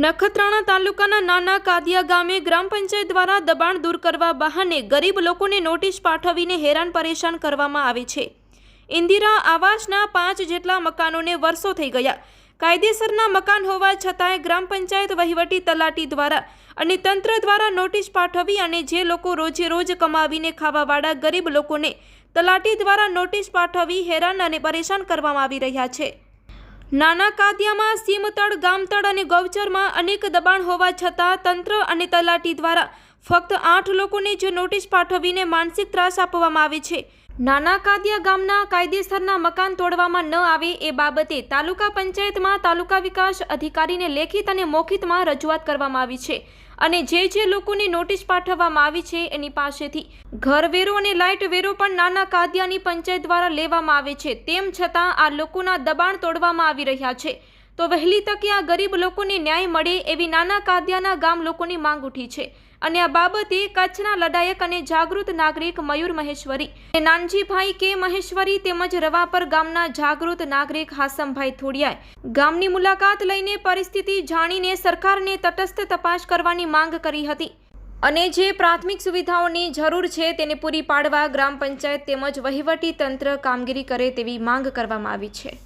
નખત્રાણા તાલુકાના નાના કાદિયા ગામે ગ્રામ પંચાયત દ્વારા દબાણ દૂર કરવા બહાને ગરીબ લોકોને નોટિસ પાઠવીને હેરાન પરેશાન કરવામાં આવે છે। ઇન્દિરા આવાસના 5 જેટલા મકાનોને વર્ષો થઈ ગયા। કાયદેસરના મકાન હોવા છતાંય ગ્રામ પંચાયત વહીવટી તલાટી દ્વારા અને તંત્ર દ્વારા નોટિસ પાઠવી અને જે લોકો રોજે રોજ કમાવીને ખાવાવાળા ગરીબ લોકોને તલાટી દ્વારા નોટિસ પાઠવી હેરાન અને પરેશાન કરવામાં આવી રહ્યા છે। નાના કાદિયામાં સીમતળ, ગામતળ અને ગૌચરમાં અનેક દબાણ હોવા છતાં તંત્ર અને તલાટી દ્વારા ફક્ત 8 લોકોને જ નોટિસ પાઠવીને માનસિક ત્રાસ આપવામાં આવે છે। નાના કાદિયા ગામના કાયદેસરના મકાન તોડવામાં ન આવે એ બાબતે તાલુકા પંચાયતમાં તાલુકા વિકાસ અધિકારીને લેખિત અને મૌખિતમાં રજૂઆત કરવામાં આવી છે અને જે લોકોને નોટિસ પાઠવવામાં આવી છે એની પાસેથી ઘરવેરો અને લાઇટ વેરો પણ નાના કાદિયાની પંચાયત દ્વારા લેવામાં આવે છે। તેમ છતાં આ લોકોના દબાણ તોડવામાં આવી રહ્યા છે। તો વહેલી તકે આ ગરીબ લોકોને ન્યાય મળે એવી નાના કાદિયાના ગામ લોકોની માંગ ઉઠી છે અને આ બાબતે કચ્છના લડાયક અને જાગૃત નાગરિક મયુર મહેશ્વરી અને નાનજીભાઈ કે મહેશ્વરી તેમજ રવાપર ગામના જાગૃત નાગરિક હાસમભાઈ થોડિયાએ ગામની મુલાકાત લઈને પરિસ્થિતિ જાણીને સરકારને તટસ્થ તપાસ કરવાની માંગ કરી હતી અને જે પ્રાથમિક સુવિધાઓની જરૂર છે તેને પૂરી પાડવા ગ્રામ પંચાયત તેમજ વહીવટી તંત્ર કામગીરી કરે તેવી માંગ કરવામાં આવી છે।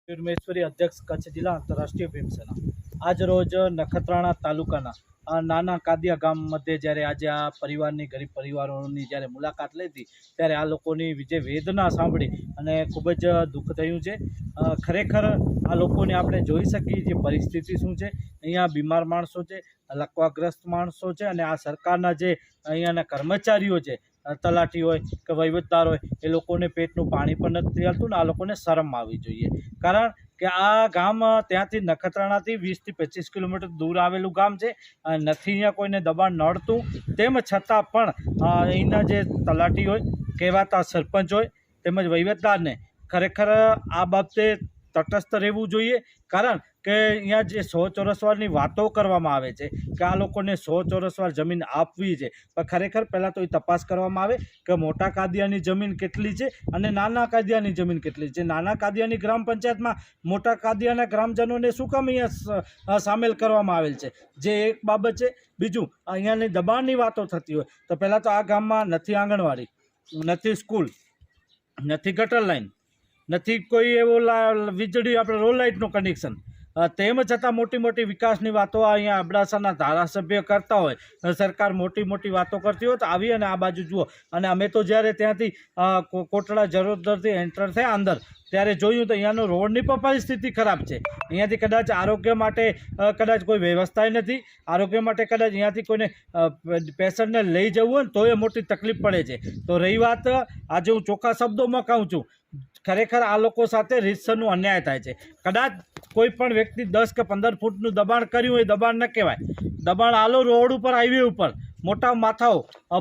મહેશ્વરી અધ્યક્ષ કચ્છ જિલ્લા આંતરરાષ્ટ્રીય ભીમસેના આજ રોજ નખત્રાણા તાલુકાના નાના કાદિયા ગામ મધ્યે જ્યારે આજે આ પરિવારની ગરીબ પરિવારોની જ્યારે મુલાકાત લીધી ત્યારે આ લોકોની જે વેદના સાંભળી અને ખૂબ જ દુઃખ થયું છે। ખરેખર આ લોકોને આપણે જોઈ શકીએ જે પરિસ્થિતિ શું છે। અહીંયા બીમાર માણસો છે, લકવાગ્રસ્ત માણસો છે અને આ સરકારના જે અહીંયાના કર્મચારીઓ છે, તલાટી હોય કે વહીવટદાર હોય, એ લોકોને પેટનું પાણી પણ નથી આવતું ને આ લોકોને શરમ આવવી જોઈએ। કારણ કે આ ગામ ત્યાંથી નખત્રાણાથી 20 થી 25 કિલોમીટર દૂર આવેલું ગામ છે। નથી અહીંયા કોઈને દબાણ નડતું, તેમ છતાં પણ અહીંના જે તલાટી હોય, કહેવાતા સરપંચ હોય તેમજ વહીવટદારને ખરેખર આ બાબતે તટસ્થ રહેવું જોઈએ। કારણ કે અહીંયા જે 100 ચોરસવારની વાતો કરવામાં આવે છે કે આ લોકોને 100 ચોરસવાર જમીન આપવી છે, પણ ખરેખર પહેલાં તો એ તપાસ કરવામાં આવે કે મોટા કાદિયાની જમીન કેટલી છે અને નાના કાદિયાની જમીન કેટલી છે। નાના કાદિયાની ગ્રામ પંચાયતમાં મોટા કાદિયાના ગ્રામજનોને શું કામ અહીંયા સામેલ કરવામાં આવેલ છે, જે એક બાબત છે। બીજું, અહીંયાની દબાણની વાતો થતી હોય તો પહેલાં તો આ ગામમાં નથી આંગણવાડી, નથી સ્કૂલ, નથી ગટર લાઈન, નથી કોઈ એવો વીજળી આપણે રોડ લાઇટનું કનેક્શન। તેમ છતાં મોટી મોટી વિકાસની વાતો અહીંયા અબડાસાના ધારાસભ્ય કરતા હોય, સરકાર મોટી મોટી વાતો કરતી હોય તો આવી અને આ બાજુ જુઓ। અને અમે તો જ્યારે ત્યાંથી કોટડા જરોદરથી એન્ટર થયા અંદર ત્યારે જોયું તો અહીંયાનો રોડની પણ પરિસ્થિતિ ખરાબ છે। અહીંયાથી કદાચ આરોગ્ય માટે કદાચ કોઈ વ્યવસ્થા નથી, આરોગ્ય માટે કદાચ અહીંયાથી કોઈને પેશન્ટને લઈ જવું હોય ને તો એ મોટી તકલીફ પડે છે। તો રહી વાત, આજે હું ચોખ્ખા શબ્દોમાં કહું છું, ખરેખર આ લોકો સાથે રીતસરનું અન્યાય થાય છે। કદાચ કોઈ પણ વ્યક્તિ 10 કે 15 ફૂટનું દબાણ કર્યું હોય, દબાણ ન કહેવાય। દબાણ આલો રોડ ઉપર, હાઈવે ઉપર મોટા માથાઓ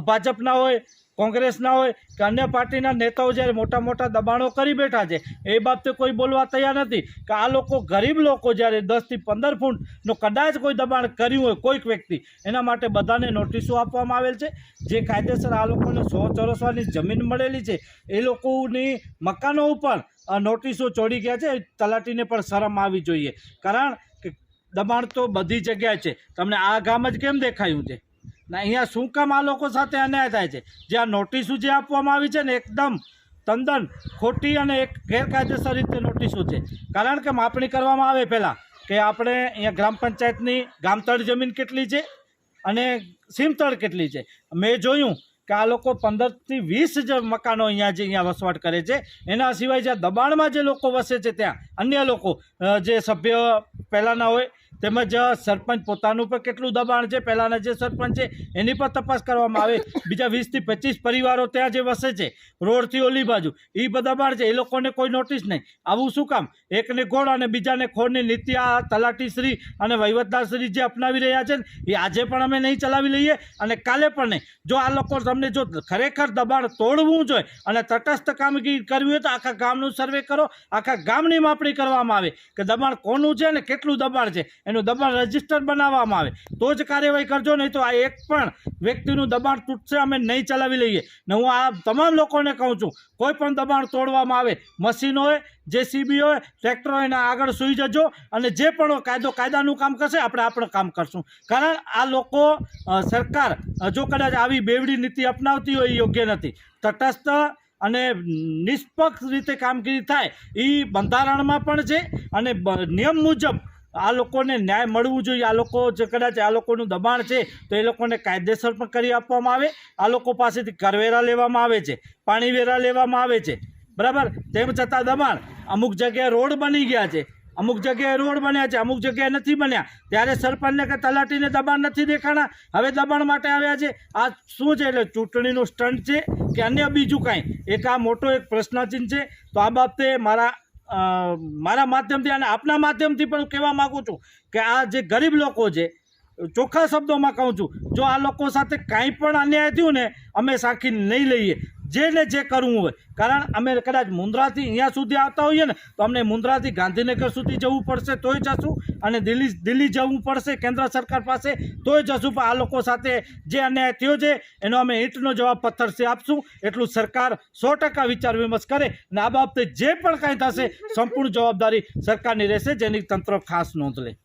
ભાજપના હોય, કોંગ્રેસના હોય કે અન્ય પાર્ટીના નેતાઓ જ્યારે મોટા મોટા દબાણો કરી બેઠા છે એ બાબતે કોઈ બોલવા તૈયાર નથી કે આ લોકો ગરીબ લોકો જ્યારે 10 થી 15 ફૂટનું કદાચ કોઈ દબાણ કર્યું હોય કોઈક વ્યક્તિ, એના માટે બધાને નોટિસો આપવામાં આવેલ છે। જે કાયદેસર આ લોકોને 100 ચોરસવારની જમીન મળેલી છે એ લોકોની મકાનો ઉપર નોટિસો ચોડી ગયા છે। તલાટીને પણ શરમ આવવી જોઈએ, કારણ કે દબાણ તો બધી જગ્યાએ છે। તમને આ ગામ જ કેમ દેખાયું છે ને અહીંયા શું કામ આ લોકો સાથે અન્યાય થાય છે? જે આ નોટિસો જે આપવામાં આવી છે ને એકદમ તદ્દન ખોટી અને એક ગેરકાયદેસર રીતે નોટિસો છે। કારણ કે માપણી કરવામાં આવે પહેલાં કે આપણે અહીંયા ગ્રામ પંચાયતની ગામતળ જમીન કેટલી છે અને સીમતળ કેટલી છે। મેં જોયું કે આ લોકો 15 થી 20 જ મકાનો અહીંયા વસવાટ કરે છે। એના સિવાય જ્યાં દબાણમાં જે લોકો વસે છે ત્યાં અન્ય લોકો જે સભ્ય પહેલાંના હોય તેમજ સરપંચ પોતાનું પણ કેટલું દબાણ છે, પહેલાંના જે સરપંચ છે એની પણ તપાસ કરવામાં આવે। બીજા 20 થી 25 પરિવારો ત્યાં જે વસે છે રોડથી ઓલી બાજુ, એ બધા દબાણ છે, એ લોકોને કોઈ નોટિસ નહીં। આવું શું કામ? એકને ગોળ અને બીજાને ખોળની નીતિ આ તલાટીશ્રી અને વહીવટદારશ્રી જે અપનાવી રહ્યા છે ને એ આજે પણ અમે નહીં ચલાવી લઈએ અને કાલે પણ નહીં। જો આ લોકો તમને જો ખરેખર દબાણ તોડવું જોઈએ અને તટસ્થ કામગીરી કરવી હોય તો આખા ગામનું સર્વે કરો, આખા ગામની માપણી કરવામાં આવે કે દબાણ કોનું છે અને કેટલું દબાણ છે, એનું દબાણ રજિસ્ટર બનાવવામાં આવે તો જ કાર્યવાહી કરજો, નહીં તો આ એક પણ વ્યક્તિનું દબાણ તૂટશે અમે નહીં ચલાવી લઈએ. ને હું આ તમામ લોકોને કહું છું, કોઈ પણ દબાણ તોડવામાં આવે, મશીન હોય, JCB હોય, ટ્રેક્ટર હોય, એના આગળ સૂઈ જજો અને જે પણ કાયદાનું કામ કરશે આપણે કામ કરશું. કારણ આ લોકો સરકાર જો કદાચ આવી બેવડી નીતિ અપનાવતી હોય એ યોગ્ય નથી. તટસ્થ અને નિષ્પક્ષ રીતે કામગીરી થાય એ બંધારણમાં પણ છે અને નિયમ મુજબ આ લોકોને ન્યાય મળવું જોઈએ. આ લોકો જે કદાચ આ લોકોનું દબાણ છે તો એ લોકોને કાયદેસર પણ કરી આપવામાં આવે. આ લોકો પાસેથી કરવેરા લેવામાં આવે છે, પાણી વેરા લેવામાં આવે છે, બરાબર. તેમ છતાં દબાણ, અમુક જગ્યાએ રોડ બની ગયા છે, અમુક જગ્યાએ રોડ બન્યા છે, અમુક જગ્યાએ નથી બન્યા, ત્યારે સરપંચને કે તલાટીને દબાણ નથી દેખાણા, હવે દબાણ માટે આવ્યા છે. આ શું છે? એટલે ચૂંટણીનું સ્ટન્ટ છે કે અન્ય બીજું કાંઈ? એક આ મોટો એક પ્રશ્નચિહ્ન છે. તો આ બાબતે મારા માધ્યમથી અને આપના માધ્યમથી પણ કહેવા માગું છું કે આ જે ગરીબ લોકો છે, ચોખ્ખા શબ્દોમાં કહું છું, જો આ લોકો સાથે કાંઈ પણ અન્યાય થયું ને અમે સાખી નહીં લઈએ, જેને જે કરવું હોય. કારણ અમે કદાચ મુન્દ્રાથી અહીંયા સુધી આવતા હોઈએ ને તો અમને મુન્દ્રાથી ગાંધીનગર સુધી જવું પડશે તોય જશું, અને દિલ્હી જવું પડશે કેન્દ્ર સરકાર પાસે તોય જશું. પણ આ લોકો સાથે જે અન્યાય થયો છે એનો અમે ઈંટનો જવાબ પથ્થરથી આપશું. એટલું સરકાર 100% વિચાર વિમર્શ કરે અને આ બાબતે જે પણ કાંઈ થશે સંપૂર્ણ જવાબદારી સરકારની રહેશે, જેની તંત્ર ખાસ નોંધ લે.